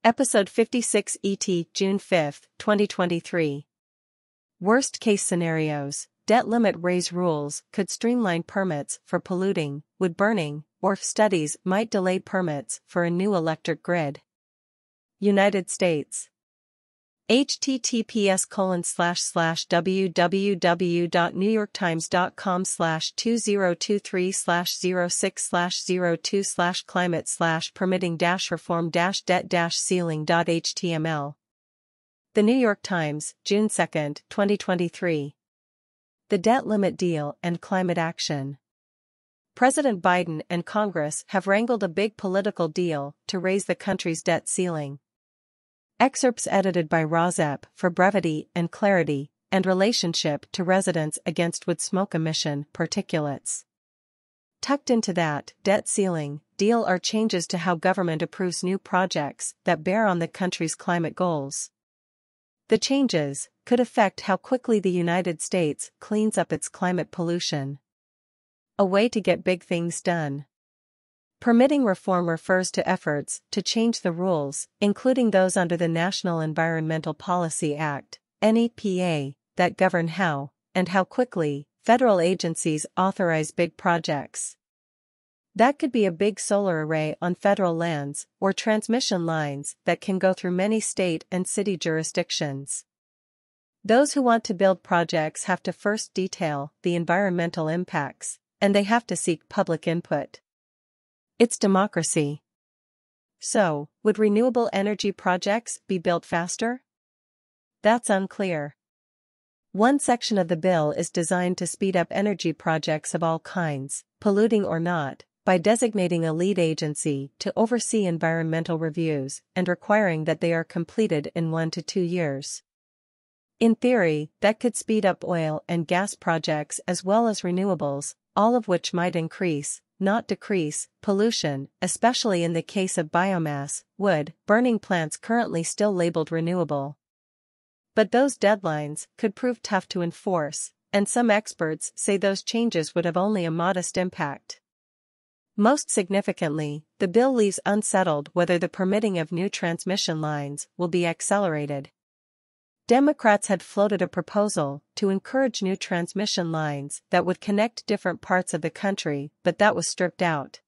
Episode 56 ET, June 5, 2023. Worst case scenarios. Debt limit raise rules could streamline permits for polluting, wood burning, or studies might delay permits for a new electric grid. United States. https://www.newyorktimes.com/2023/06/02/climate/permitting-reform-debt-ceiling.html. The New York Times, June 2, 2023. The debt limit deal and climate action. President Biden and Congress have wrangled a big political deal to raise the country's debt ceiling. Excerpts edited by Rozep for brevity and clarity, and relationship to residents against wood smoke emission particulates. Tucked into that debt ceiling deal are changes to how government approves new projects that bear on the country's climate goals. The changes could affect how quickly the United States cleans up its climate pollution. A way to get big things done. Permitting reform refers to efforts to change the rules, including those under the National Environmental Policy Act, NEPA, that govern how, and how quickly, federal agencies authorize big projects. That could be a big solar array on federal lands, or transmission lines that can go through many state and city jurisdictions. Those who want to build projects have to first detail the environmental impacts, and they have to seek public input. It's democracy. So, would renewable energy projects be built faster? That's unclear. One section of the bill is designed to speed up energy projects of all kinds, polluting or not, by designating a lead agency to oversee environmental reviews and requiring that they are completed in 1 to 2 years. In theory, that could speed up oil and gas projects as well as renewables, all of which might increase, not decrease, pollution, especially in the case of biomass, wood, burning plants currently still labeled renewable. But those deadlines could prove tough to enforce, and some experts say those changes would have only a modest impact. Most significantly, the bill leaves unsettled whether the permitting of new transmission lines will be accelerated. Democrats had floated a proposal to encourage new transmission lines that would connect different parts of the country, but that was stripped out.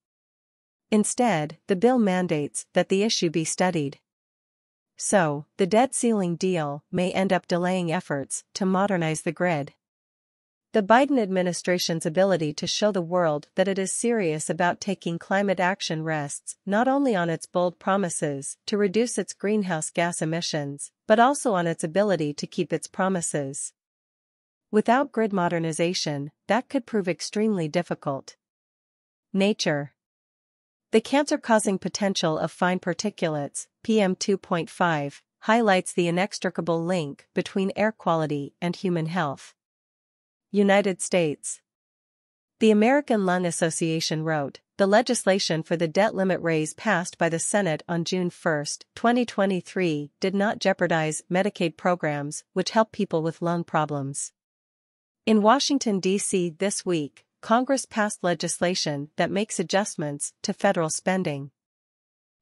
Instead, the bill mandates that the issue be studied. So, the debt ceiling deal may end up delaying efforts to modernize the grid. The Biden administration's ability to show the world that it is serious about taking climate action rests not only on its bold promises to reduce its greenhouse gas emissions, but also on its ability to keep its promises. Without grid modernization, that could prove extremely difficult. Nature. The cancer-causing potential of fine particulates, PM2.5, highlights the inextricable link between air quality and human health. United States. The American Lung Association wrote, the legislation for the debt limit raise passed by the Senate on June 1, 2023 did not jeopardize Medicaid programs which help people with lung problems. In Washington, D.C. this week, Congress passed legislation that makes adjustments to federal spending.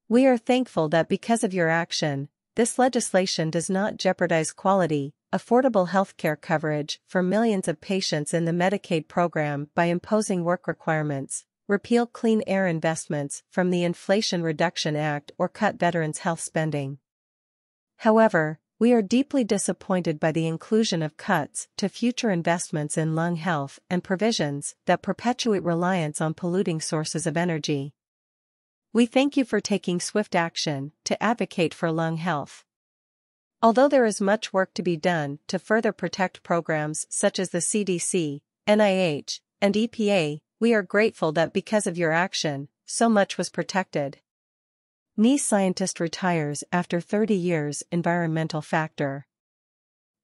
We are thankful that because of your action, this legislation does not jeopardize quality, affordable healthcare coverage for millions of patients in the Medicaid program by imposing work requirements, repeal clean air investments from the Inflation Reduction Act or cut veterans' health spending. However, we are deeply disappointed by the inclusion of cuts to future investments in lung health and provisions that perpetuate reliance on polluting sources of energy. We thank you for taking swift action to advocate for lung health. Although there is much work to be done to further protect programs such as the CDC, NIH, and EPA, we are grateful that because of your action, so much was protected. NIH scientist retires after 30 years. Environmental factor.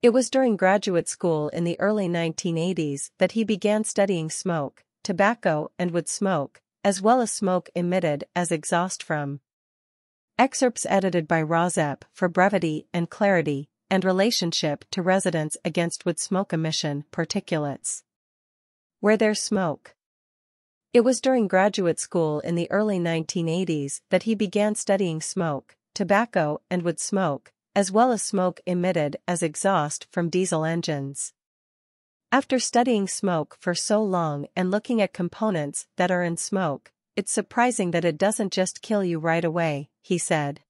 It was during graduate school in the early 1980s that he began studying smoke, tobacco and wood smoke, as well as smoke emitted as exhaust from. Excerpts edited by Rozep for brevity and clarity, and relationship to residents against wood smoke emission particulates. Where there's smoke. It was during graduate school in the early 1980s that he began studying smoke, tobacco and wood smoke, as well as smoke emitted as exhaust from diesel engines. After studying smoke for so long and looking at components that are in smoke, it's surprising that it doesn't just kill you right away, he said.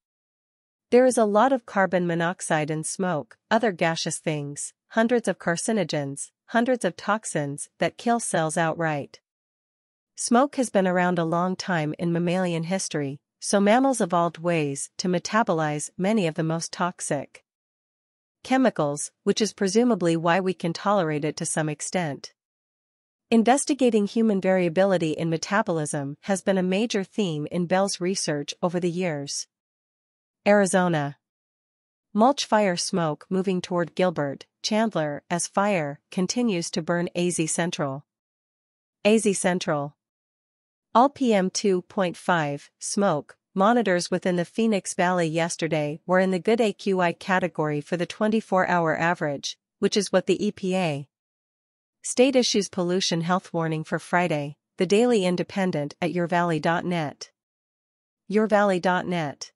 There is a lot of carbon monoxide in smoke, other gaseous things, hundreds of carcinogens, hundreds of toxins that kill cells outright. Smoke has been around a long time in mammalian history, so mammals evolved ways to metabolize many of the most toxic chemicals, which is presumably why we can tolerate it to some extent. Investigating human variability in metabolism has been a major theme in Bell's research over the years. Arizona. Mulch fire smoke moving toward Gilbert, Chandler as fire continues to burn AZ Central. AZ Central. All PM2.5 smoke monitors within the Phoenix Valley yesterday were in the good AQI category for the 24-hour average, which is what the EPA state issues pollution health warning for Friday, the Daily Independent at yourvalley.net. yourvalley.net.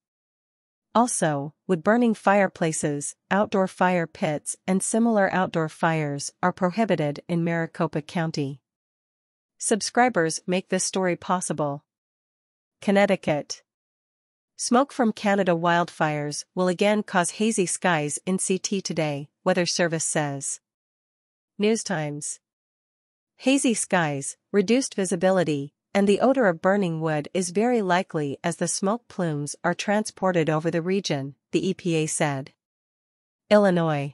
Also, wood-burning fireplaces, outdoor fire pits and similar outdoor fires are prohibited in Maricopa County. Subscribers make this story possible. Connecticut. Smoke from Canada wildfires will again cause hazy skies in CT today, Weather Service says. News Times. Hazy skies, reduced visibility, and the odor of burning wood is very likely as the smoke plumes are transported over the region, the EPA said. Illinois.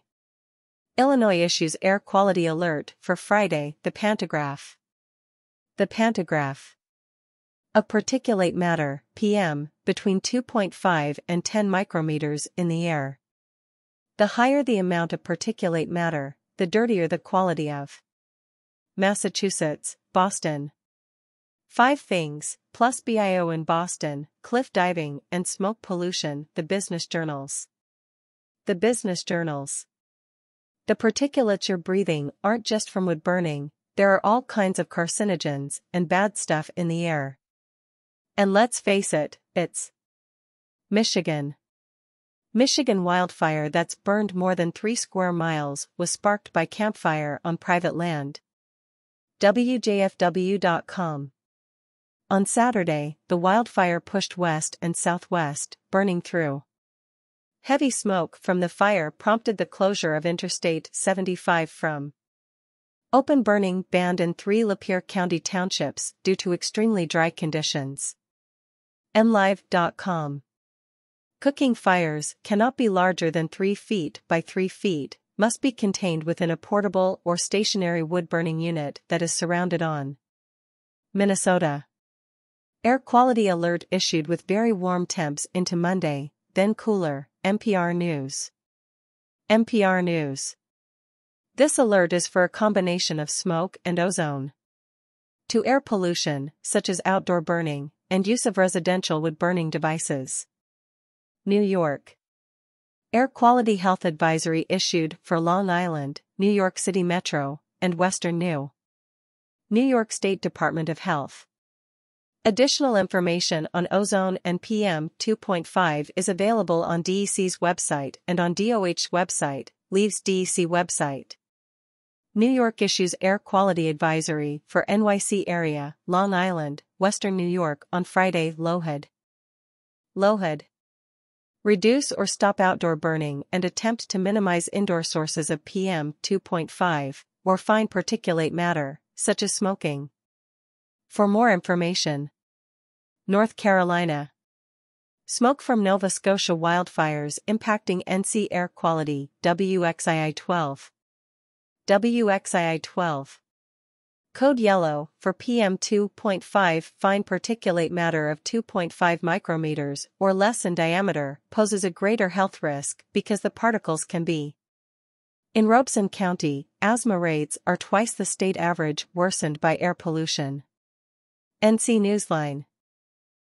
Illinois issues air quality alert for Friday, the Pantograph. The Pantograph. Of particulate matter, PM, between 2.5 and 10 micrometers in the air. The higher the amount of particulate matter, the dirtier the quality of. Massachusetts, Boston. 5 things, plus BIO in Boston, cliff diving and smoke pollution, the business journals. The business journals. The particulates you're breathing aren't just from wood burning, there are all kinds of carcinogens and bad stuff in the air. And let's face it, it's Michigan. Michigan wildfire that's burned more than 3 square miles was sparked by campfire on private land. WJFW.com. On Saturday, the wildfire pushed west and southwest, burning through. Heavy smoke from the fire prompted the closure of Interstate 75 from open burning banned in 3 Lapeer County townships due to extremely dry conditions. MLive.com. Cooking fires cannot be larger than 3 feet by 3 feet, must be contained within a portable or stationary wood-burning unit that is surrounded on. Minnesota. Air quality alert issued with very warm temps into Monday, then cooler, NPR News. NPR News. This alert is for a combination of smoke and ozone. To air pollution, such as outdoor burning, and use of residential wood-burning devices. New York. Air quality health advisory issued for Long Island, New York City Metro, and Western New York State Department of Health. Additional information on ozone and PM 2.5 is available on DEC's website and on DOH's website, Leaves DEC website. New York issues air quality advisory for NYC area, Long Island, Western New York on Friday. LOHAD. Reduce or stop outdoor burning and attempt to minimize indoor sources of PM 2.5 or fine particulate matter, such as smoking. For more information. North Carolina. Smoke from Nova Scotia wildfires impacting NC air quality, WXII 12. WXII 12. Code yellow for PM 2.5 fine particulate matter of 2.5 micrometers or less in diameter poses a greater health risk because the particles can be. In Robeson County, asthma rates are twice the state average worsened by air pollution. NC Newsline.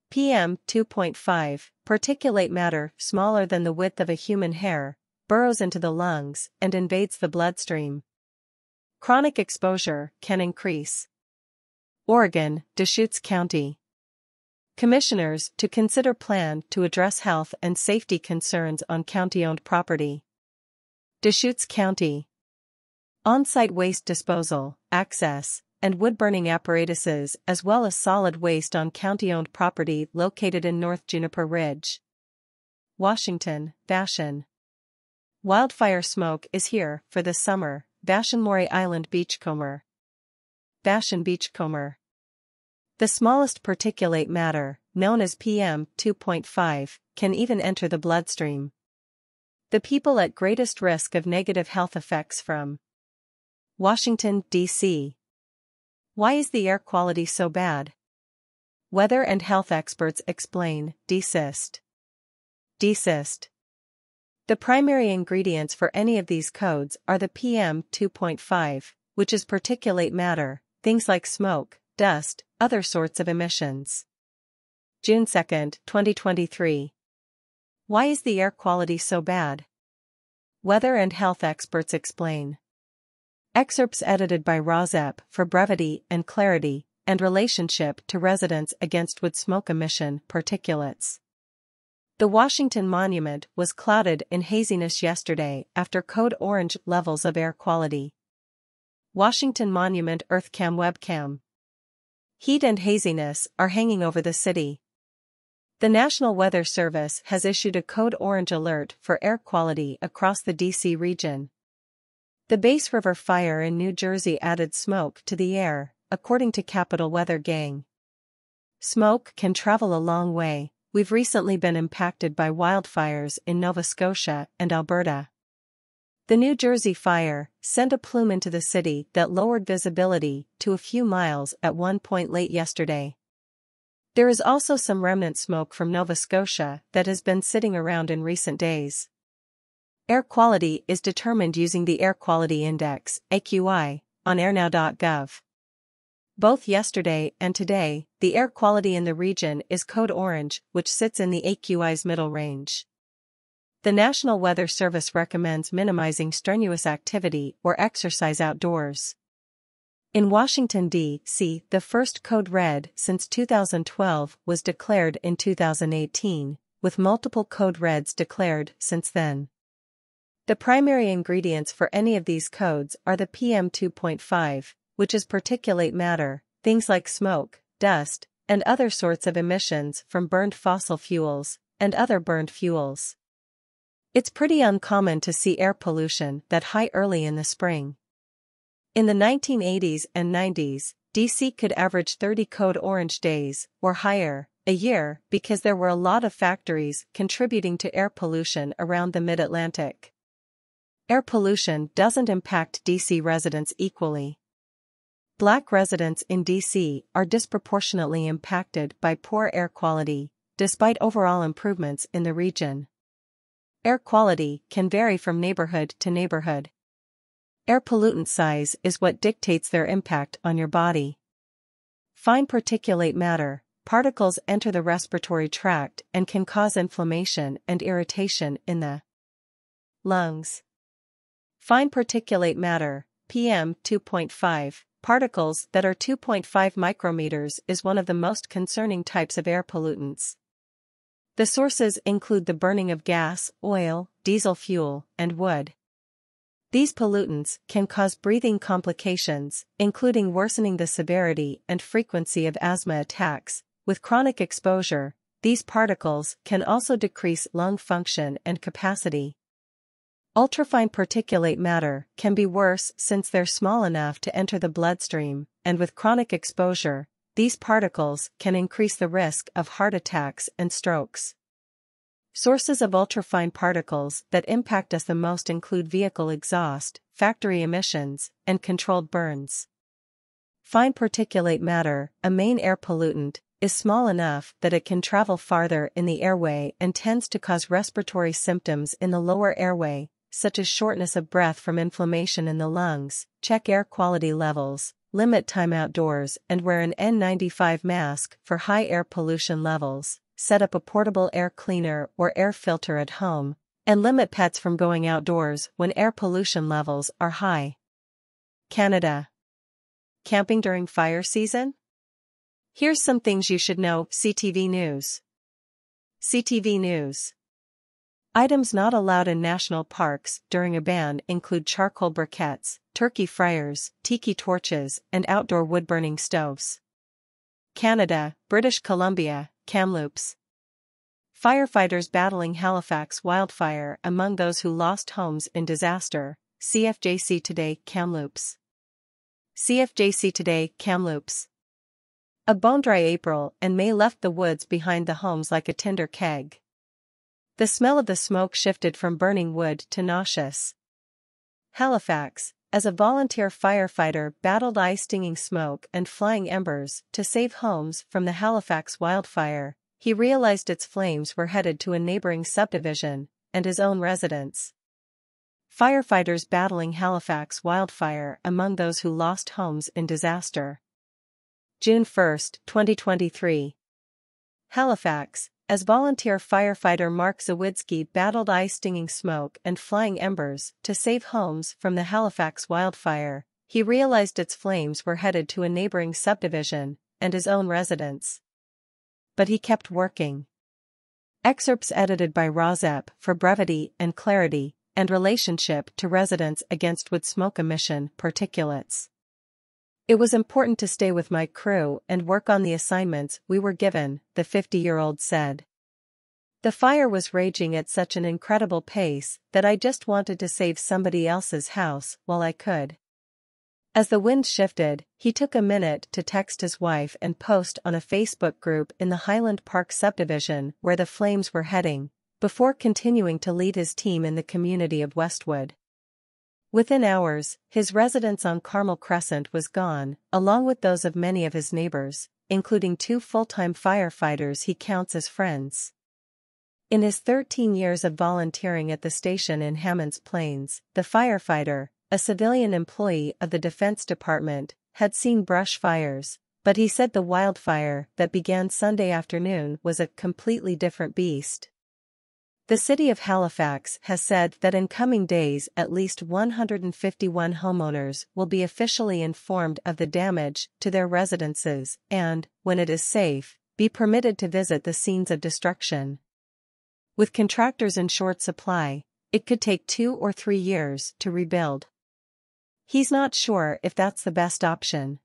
PM 2.5, particulate matter smaller than the width of a human hair, burrows into the lungs and invades the bloodstream. Chronic exposure can increase. Oregon, Deschutes County. Commissioners to consider plan to address health and safety concerns on county-owned property. Deschutes County. On-site waste disposal, access, and wood-burning apparatuses as well as solid waste on county-owned property located in North Juniper Ridge. Washington, Vashon. Wildfire smoke is here for the summer, Vashon-Maury Island Beachcomber. Vashon Beachcomber. The smallest particulate matter, known as PM2.5, can even enter the bloodstream. The people at greatest risk of negative health effects from Washington, D.C. Why is the air quality so bad? Weather and health experts explain, DCIST. DCIST. The primary ingredients for any of these codes are the PM2.5, which is particulate matter, things like smoke, dust, other sorts of emissions. June 2, 2023. Why is the air quality so bad? Weather and health experts explain. Excerpts edited by Rozep for brevity and clarity, and relationship to residents against wood smoke emission particulates. The Washington Monument was clouded in haziness yesterday after code orange levels of air quality. Washington Monument Earthcam webcam. Heat and haziness are hanging over the city. The National Weather Service has issued a code orange alert for air quality across the D.C. region. The Bass River fire in New Jersey added smoke to the air, according to Capital Weather Gang. Smoke can travel a long way. We've recently been impacted by wildfires in Nova Scotia and Alberta. The New Jersey fire sent a plume into the city that lowered visibility to a few miles at one point late yesterday. There is also some remnant smoke from Nova Scotia that has been sitting around in recent days. Air quality is determined using the Air Quality Index, AQI, on airnow.gov. Both yesterday and today, the air quality in the region is code orange, which sits in the AQI's middle range. The National Weather Service recommends minimizing strenuous activity or exercise outdoors. In Washington, D.C., the first code red since 2012 was declared in 2018, with multiple code reds declared since then. The primary ingredients for any of these codes are the PM2.5, which is particulate matter, things like smoke, dust, and other sorts of emissions from burned fossil fuels and other burned fuels. It's pretty uncommon to see air pollution that high early in the spring. In the 1980s and 90s, D.C. could average 30 code orange days, or higher, a year because there were a lot of factories contributing to air pollution around the mid-Atlantic. Air pollution doesn't impact D.C. residents equally. Black residents in D.C. are disproportionately impacted by poor air quality, despite overall improvements in the region. Air quality can vary from neighborhood to neighborhood. Air pollutant size is what dictates their impact on your body. Fine particulate matter, particles enter the respiratory tract and can cause inflammation and irritation in the lungs. Fine particulate matter, PM2.5, particles that are 2.5 micrometers is one of the most concerning types of air pollutants. The sources include the burning of gas, oil, diesel fuel, and wood. These pollutants can cause breathing complications, including worsening the severity and frequency of asthma attacks. With chronic exposure, these particles can also decrease lung function and capacity. Ultrafine particulate matter can be worse since they're small enough to enter the bloodstream, and with chronic exposure, these particles can increase the risk of heart attacks and strokes. Sources of ultrafine particles that impact us the most include vehicle exhaust, factory emissions, and controlled burns. Fine particulate matter, a main air pollutant, is small enough that it can travel farther in the airway and tends to cause respiratory symptoms in the lower airway, such as shortness of breath from inflammation in the lungs. Check air quality levels, limit time outdoors, and wear an N95 mask for high air pollution levels. Set up a portable air cleaner or air filter at home, and limit pets from going outdoors when air pollution levels are high. Canada. Camping during fire season? Here's some things you should know. CTV News. CTV News. Items not allowed in national parks during a ban include charcoal briquettes, turkey fryers, tiki torches, and outdoor wood-burning stoves. Canada, British Columbia, Kamloops. Firefighters battling Halifax wildfire among those who lost homes in disaster. CFJC Today, Kamloops. CFJC Today, Kamloops. A bone-dry April and May left the woods behind the homes like a tinder keg. The smell of the smoke shifted from burning wood to nauseous. Halifax, as a volunteer firefighter battled eye-stinging smoke and flying embers to save homes from the Halifax wildfire, he realized its flames were headed to a neighboring subdivision and his own residence. Firefighters battling Halifax wildfire among those who lost homes in disaster. June 1, 2023. Halifax, as volunteer firefighter Mark Zawadzki battled eye-stinging smoke and flying embers to save homes from the Halifax wildfire, he realized its flames were headed to a neighboring subdivision and his own residence. But he kept working. Excerpts edited by Rozep for brevity and clarity, and relationship to residents against wood smoke emission particulates. It was important to stay with my crew and work on the assignments we were given, the 50-year-old said. The fire was raging at such an incredible pace that I just wanted to save somebody else's house while I could. As the wind shifted, he took a minute to text his wife and post on a Facebook group in the Highland Park subdivision where the flames were heading, before continuing to lead his team in the community of Westwood. Within hours, his residence on Carmel Crescent was gone, along with those of many of his neighbors, including 2 full-time firefighters he counts as friends. In his 13 years of volunteering at the station in Hammonds Plains, the firefighter, a civilian employee of the Defense Department, had seen brush fires, but he said the wildfire that began Sunday afternoon was a completely different beast. The city of Halifax has said that in coming days at least 151 homeowners will be officially informed of the damage to their residences and, when it is safe, be permitted to visit the scenes of destruction. With contractors in short supply, it could take 2 or 3 years to rebuild. He's not sure if that's the best option.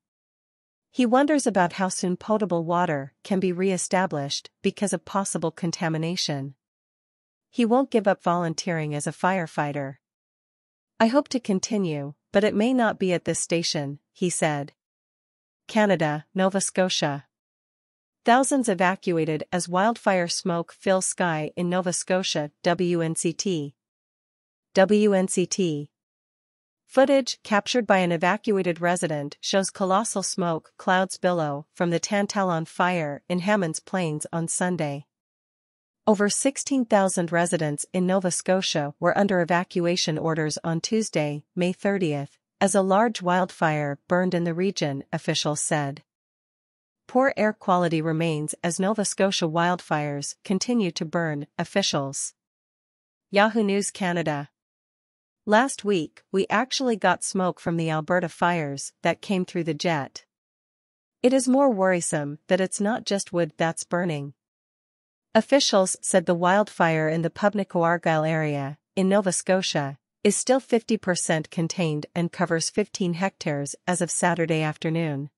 He wonders about how soon potable water can be re-established because of possible contamination. He won't give up volunteering as a firefighter. I hope to continue, but it may not be at this station, he said. Canada, Nova Scotia. Thousands evacuated as wildfire smoke fills sky in Nova Scotia, WNCT. WNCT. Footage captured by an evacuated resident shows colossal smoke clouds billow from the Tantallon fire in Hammonds Plains on Sunday. Over 16,000 residents in Nova Scotia were under evacuation orders on Tuesday, May 30, as a large wildfire burned in the region, officials said. Poor air quality remains as Nova Scotia wildfires continue to burn, officials. Yahoo News Canada. Last week, we actually got smoke from the Alberta fires that came through the jet. It is more worrisome that it's not just wood that's burning. Officials said the wildfire in the Pubnico-Argyll area, in Nova Scotia, is still 50% contained and covers 15 hectares as of Saturday afternoon.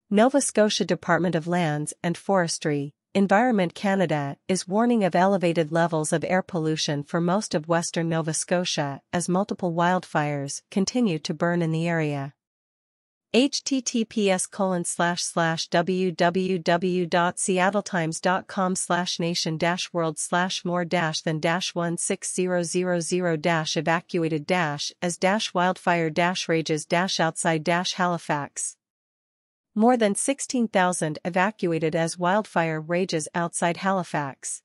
Nova Scotia Department of Lands and Forestry, Environment Canada is warning of elevated levels of air pollution for most of western Nova Scotia as multiple wildfires continue to burn in the area. https://www.seattletime.com/nation-world/more-than-16000-as-wildfire-rages outside-Halifax. More than 16,000 evacuated as wildfire rages outside Halifax.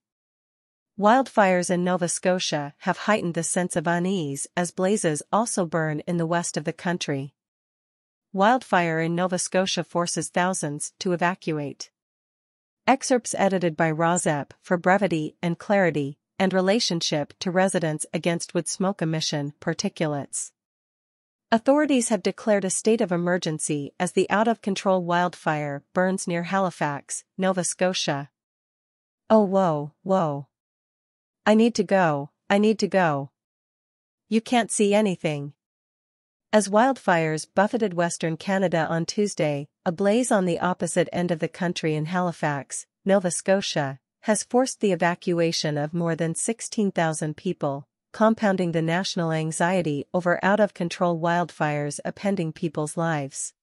Wildfires in Nova Scotia have heightened the sense of unease as blazes also burn in the west of the country. Wildfire in Nova Scotia forces thousands to evacuate. Excerpts edited by Rozep for brevity and clarity, and relationship to residents against wood smoke emission particulates. Authorities have declared a state of emergency as the out-of-control wildfire burns near Halifax, Nova Scotia. Oh whoa, whoa. I need to go, I need to go. You can't see anything. As wildfires buffeted Western Canada on Tuesday, a blaze on the opposite end of the country in Halifax, Nova Scotia, has forced the evacuation of more than 16,000 people, compounding the national anxiety over out-of-control wildfires upending people's lives.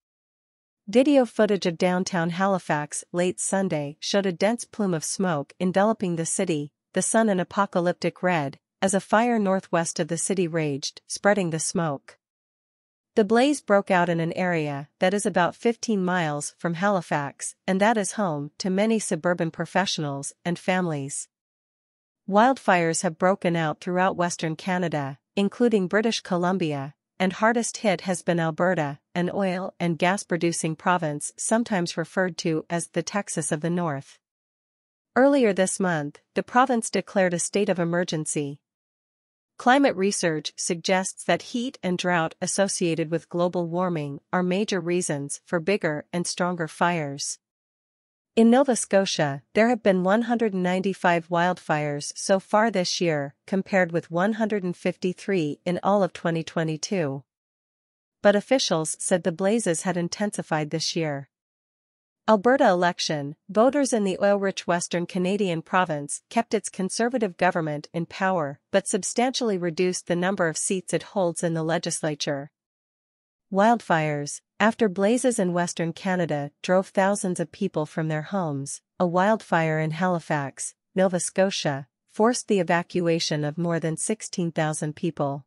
Video footage of downtown Halifax late Sunday showed a dense plume of smoke enveloping the city, the sun an apocalyptic red, as a fire northwest of the city raged, spreading the smoke. The blaze broke out in an area that is about 15 miles from Halifax, and that is home to many suburban professionals and families. Wildfires have broken out throughout Western Canada, including British Columbia, and hardest hit has been Alberta, an oil and gas-producing province sometimes referred to as the Texas of the North. Earlier this month, the province declared a state of emergency. Climate research suggests that heat and drought associated with global warming are major reasons for bigger and stronger fires. In Nova Scotia, there have been 195 wildfires so far this year, compared with 153 in all of 2022. But officials said the blazes had intensified this year. Alberta election: voters in the oil-rich Western Canadian province kept its Conservative government in power but substantially reduced the number of seats it holds in the legislature. Wildfires: after blazes in Western Canada drove thousands of people from their homes, a wildfire in Halifax, Nova Scotia, forced the evacuation of more than 16,000 people.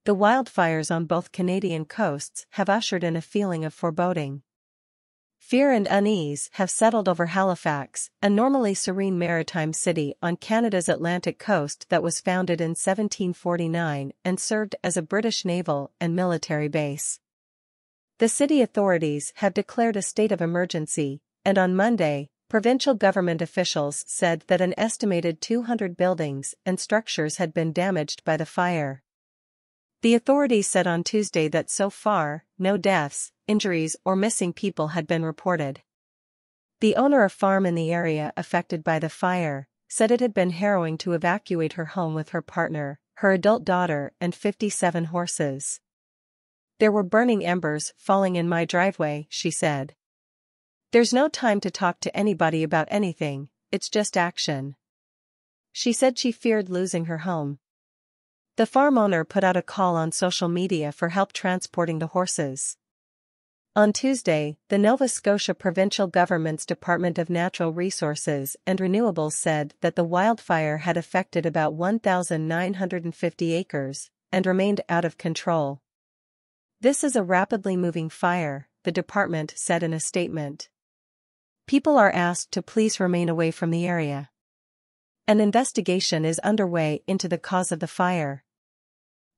The wildfires on both Canadian coasts have ushered in a feeling of foreboding. Fear and unease have settled over Halifax, a normally serene maritime city on Canada's Atlantic coast that was founded in 1749 and served as a British naval and military base. The city authorities have declared a state of emergency, and on Monday, provincial government officials said that an estimated 200 buildings and structures had been damaged by the fire. The authorities said on Tuesday that so far, no deaths, injuries or missing people had been reported. The owner of a farm in the area affected by the fire said it had been harrowing to evacuate her home with her partner, her adult daughter and 57 horses. There were burning embers falling in my driveway, she said. There's no time to talk to anybody about anything, it's just action. She said she feared losing her home. The farm owner put out a call on social media for help transporting the horses. On Tuesday, the Nova Scotia provincial government's Department of Natural Resources and Renewables said that the wildfire had affected about 1,950 acres and remained out of control. This is a rapidly moving fire, the department said in a statement. People are asked to please remain away from the area. An investigation is underway into the cause of the fire.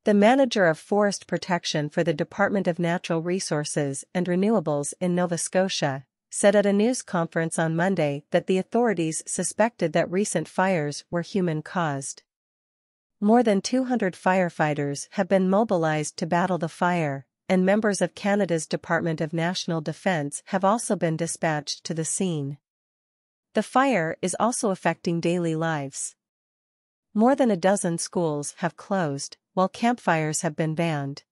The manager of forest protection for the Department of Natural Resources and Renewables in Nova Scotia said at a news conference on Monday that the authorities suspected that recent fires were human-caused. More than 200 firefighters have been mobilized to battle the fire, and members of Canada's Department of National Defence have also been dispatched to the scene. The fire is also affecting daily lives. More than a dozen schools have closed, while campfires have been banned.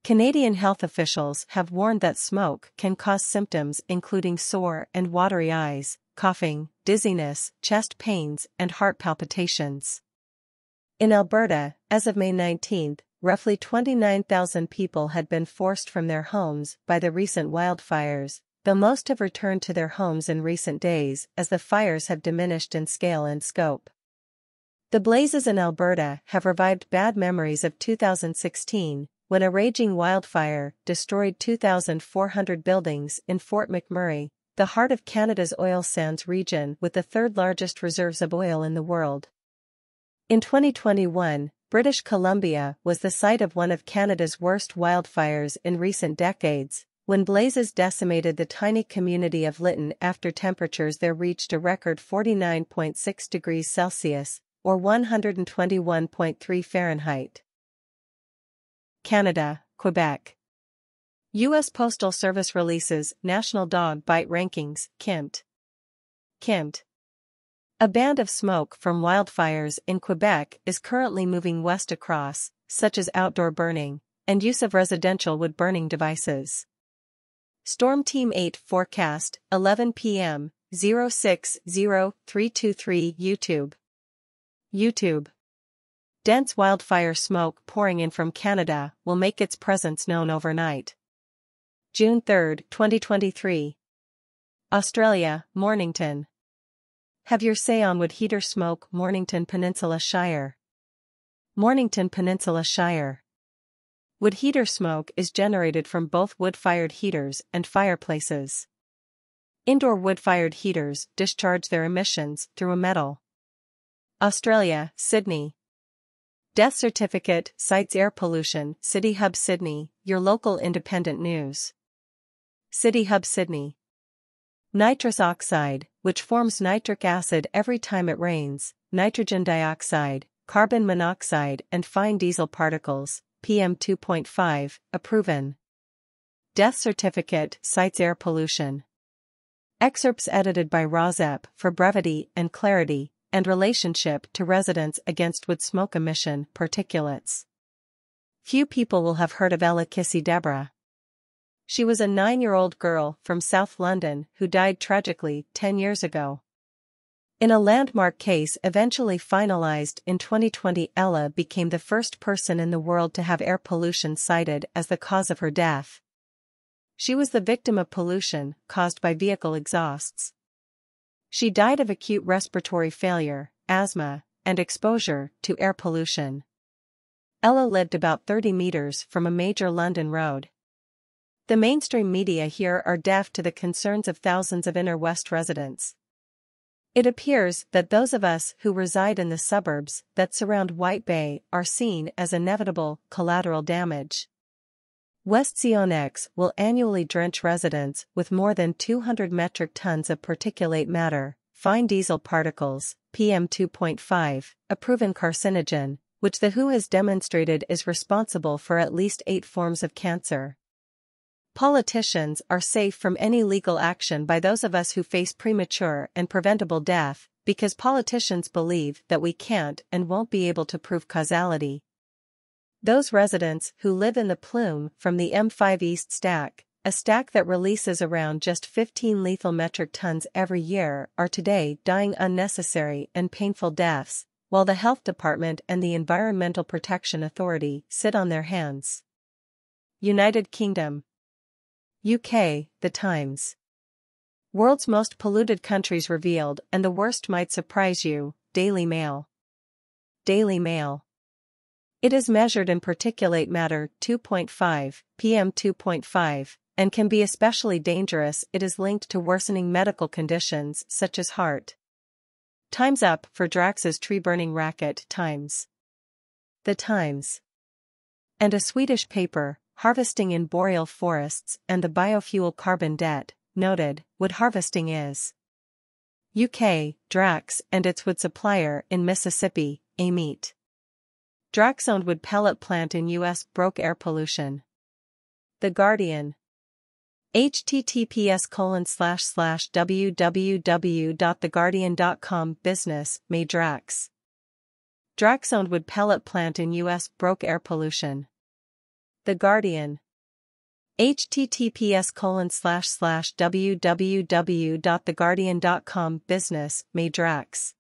Canadian health officials have warned that smoke can cause symptoms including sore and watery eyes, coughing, dizziness, chest pains, and heart palpitations. In Alberta, as of May 19, roughly 29,000 people had been forced from their homes by the recent wildfires, though most have returned to their homes in recent days as the fires have diminished in scale and scope. The blazes in Alberta have revived bad memories of 2016, when a raging wildfire destroyed 2,400 buildings in Fort McMurray, the heart of Canada's oil sands region with the third-largest reserves of oil in the world. In 2021, British Columbia was the site of one of Canada's worst wildfires in recent decades, when blazes decimated the tiny community of Lytton after temperatures there reached a record 49.6 degrees Celsius, or 121.3 Fahrenheit. Canada, Quebec. U.S. Postal Service releases National Dog Bite Rankings, KIMT. KIMT. A band of smoke from wildfires in Quebec is currently moving west across, such as outdoor burning, and use of residential wood-burning devices. Storm Team 8 forecast, 11 p.m., 060323 YouTube. YouTube. Dense wildfire smoke pouring in from Canada will make its presence known overnight. June 3, 2023. Australia, Mornington. Have your say on wood heater smoke, Mornington Peninsula Shire. Mornington Peninsula Shire. Wood heater smoke is generated from both wood-fired heaters and fireplaces. Indoor wood-fired heaters discharge their emissions through a metal. Australia, Sydney. Death certificate cites air pollution, City Hub Sydney, your local independent news. City Hub Sydney. Nitrous oxide, which forms nitric acid every time it rains, nitrogen dioxide, carbon monoxide and fine diesel particles, PM2.5, proven. Death certificate cites air pollution. Excerpts edited by Rozep for brevity and clarity, and relationship to residents against wood smoke emission particulates. Few people will have heard of Ella Kissy Deborah. She was a 9-year-old girl from South London who died tragically 10 years ago. In a landmark case eventually finalized in 2020, Ella became the first person in the world to have air pollution cited as the cause of her death. She was the victim of pollution caused by vehicle exhausts. She died of acute respiratory failure, asthma, and exposure to air pollution. Ella lived about 30 meters from a major London road. The mainstream media here are deaf to the concerns of thousands of inner West residents. It appears that those of us who reside in the suburbs that surround White Bay are seen as inevitable collateral damage. West Sionex will annually drench residents with more than 200 metric tons of particulate matter, fine diesel particles, PM2.5, a proven carcinogen, which the WHO has demonstrated is responsible for at least 8 forms of cancer. Politicians are safe from any legal action by those of us who face premature and preventable death, because politicians believe that we can't and won't be able to prove causality. Those residents who live in the plume from the M5 East stack, a stack that releases around just 15 lethal metric tons every year, are today dying unnecessary and painful deaths, while the Health Department and the Environmental Protection Authority sit on their hands. United Kingdom. UK, The Times. World's most polluted countries revealed, and the worst might surprise you, Daily Mail. Daily Mail. It is measured in particulate matter 2.5, PM2.5, and can be especially dangerous. It is linked to worsening medical conditions such as heart. Time's up for Drax's tree-burning racket. Times. The Times. And a Swedish paper, Harvesting in Boreal Forests and the Biofuel Carbon Debt, noted, wood harvesting is UK, Drax and its wood supplier in Mississippi, Amite. Drax-owned wood pellet plant in U.S. broke air pollution. The Guardian. https://www.theguardian.com business May Drax. Drax-owned wood pellet plant in U.S. broke air pollution. The Guardian. https://www.theguardian.com business May Drax.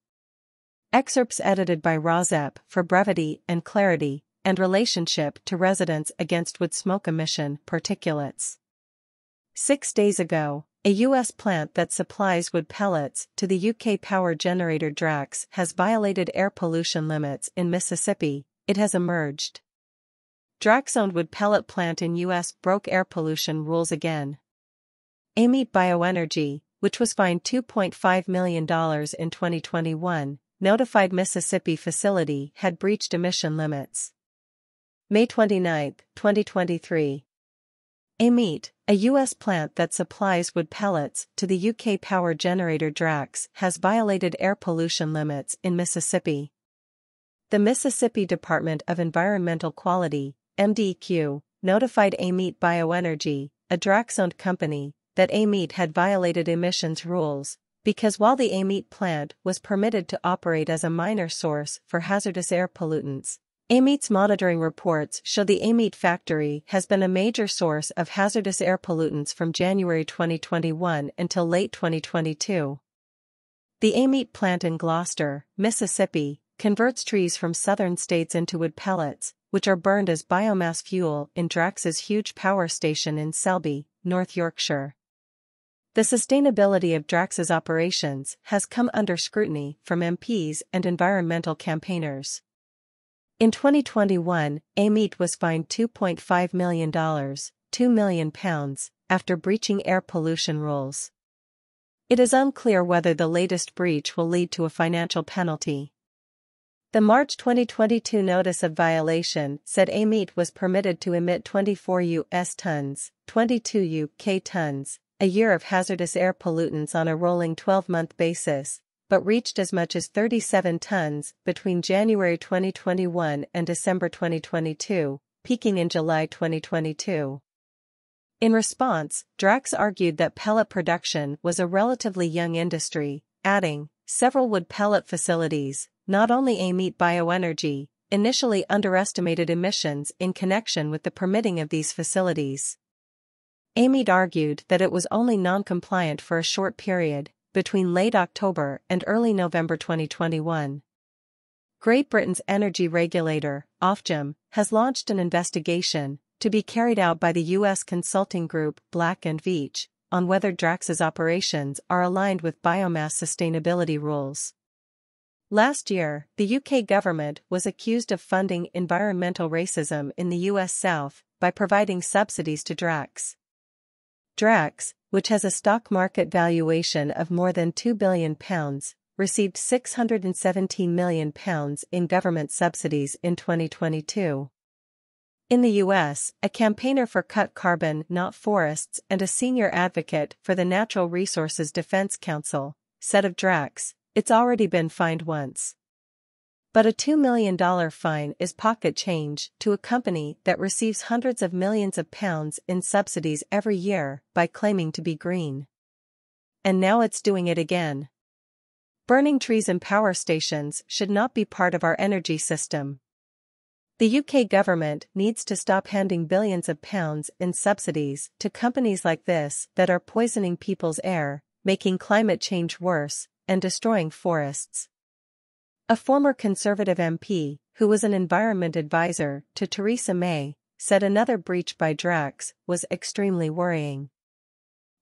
Excerpts edited by Rozep for brevity and clarity, and relationship to residents against wood smoke emission particulates. 6 days ago, a U.S. plant that supplies wood pellets to the UK power generator Drax has violated air pollution limits in Mississippi, it has emerged. Drax-owned wood pellet plant in U.S. broke air pollution rules again. Amite Bioenergy, which was fined $2.5 million in 2021, notified Mississippi facility had breached emission limits. May 29, 2023. Amite, a U.S. plant that supplies wood pellets to the UK power generator Drax, has violated air pollution limits in Mississippi. The Mississippi Department of Environmental Quality, MDQ, notified Ameet Bioenergy, a Drax-owned company, that Ameet had violated emissions rules, because while the Ameet plant was permitted to operate as a minor source for hazardous air pollutants, Ameet's monitoring reports show the Ameet factory has been a major source of hazardous air pollutants from January 2021 until late 2022. The Ameet plant in Gloucester, Mississippi, converts trees from southern states into wood pellets, which are burned as biomass fuel in Drax's huge power station in Selby, North Yorkshire. The sustainability of Drax's operations has come under scrutiny from MPs and environmental campaigners. In 2021, Ameet was fined $2.5 million, £2 million, after breaching air pollution rules. It is unclear whether the latest breach will lead to a financial penalty. The March 2022 notice of violation said Ameet was permitted to emit 24 U.S. tons, 22 U.K. tons, a year of hazardous air pollutants on a rolling 12-month basis, but reached as much as 37 tons between January 2021 and December 2022, peaking in July 2022. In response, Drax argued that pellet production was a relatively young industry, adding, several wood pellet facilities, not only Ameet Bioenergy, initially underestimated emissions in connection with the permitting of these facilities. Ameet argued that it was only non-compliant for a short period, between late October and early November 2021. Great Britain's energy regulator, Ofgem, has launched an investigation, to be carried out by the U.S. consulting group Black & Veatch, on whether Drax's operations are aligned with biomass sustainability rules. Last year, the UK government was accused of funding environmental racism in the US South by providing subsidies to Drax. Drax, which has a stock market valuation of more than £2 billion, received £617 million in government subsidies in 2022. In the US, a campaigner for Cut Carbon Not Forests and a senior advocate for the Natural Resources Defense Council said of Drax, "It's already been fined once." But a $2 million fine is pocket change to a company that receives hundreds of millions of pounds in subsidies every year by claiming to be green. And now it's doing it again. Burning trees and power stations should not be part of our energy system. The UK government needs to stop handing billions of pounds in subsidies to companies like this that are poisoning people's air, making climate change worse, and destroying forests. A former Conservative MP, who was an environment advisor to Theresa May, said another breach by Drax was extremely worrying.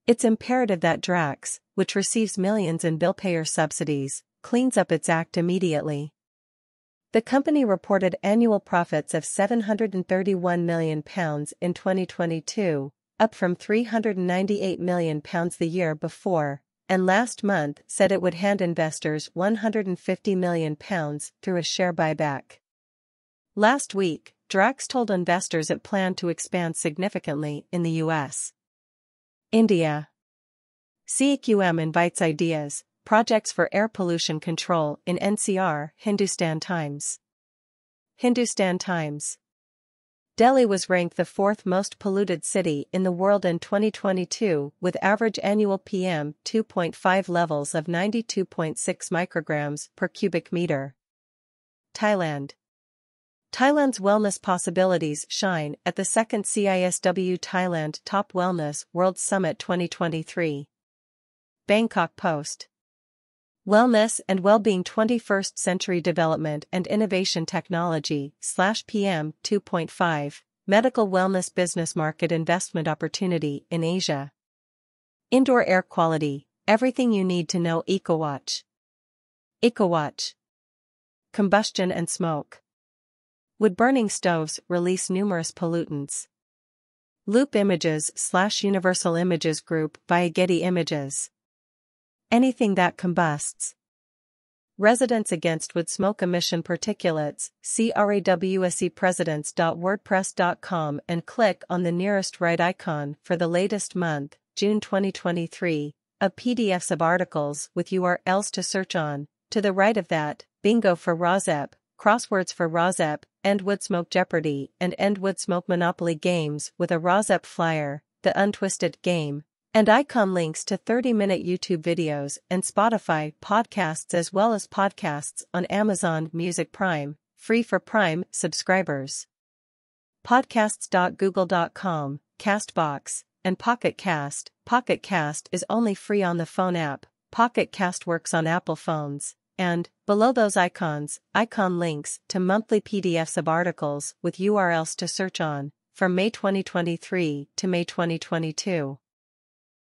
It's imperative that Drax, which receives millions in bill-payer subsidies, cleans up its act immediately. The company reported annual profits of £731 million in 2022, up from £398 million the year before, and last month said it would hand investors £150 million through a share buyback. Last week, Drax told investors it planned to expand significantly in the US. India. CEQM invites ideas, projects for air pollution control in NCR, Hindustan Times. Hindustan Times. Delhi was ranked the fourth most polluted city in the world in 2022 with average annual PM 2.5 levels of 92.6 micrograms per cubic meter. Thailand. Thailand's wellness possibilities shine at the second CISW Thailand Top Wellness World Summit 2023. Bangkok Post. Wellness and Wellbeing 21st Century Development and Innovation Technology /PM 2.5, Medical Wellness Business Market Investment Opportunity in Asia. Indoor Air Quality, Everything You Need to Know. EcoWatch. EcoWatch. Combustion and Smoke. Wood-burning stoves release numerous pollutants. Loop Images /Universal Images Group via Getty Images. Anything that combusts. Residents Against Wood Smoke Emission Particulates, CRAWSEpresidents.wordpress.com and click on the nearest right icon for the latest month, June 2023, of PDFs of articles with URLs to search on. To the right of that, Bingo for ROSEP, Crosswords for Rozep, End Woodsmoke Jeopardy! And End Woodsmoke Monopoly games with a Rozep flyer, The Untwisted Game, and icon links to 30-minute YouTube videos and Spotify podcasts as well as podcasts on Amazon Music Prime, free for Prime subscribers. Podcasts.google.com, Castbox, and Pocket Cast. Pocket Cast is only free on the phone app. Pocket Cast works on Apple phones. And, below those icons, icon links to monthly PDFs of articles with URLs to search on, from May 2023 to May 2022.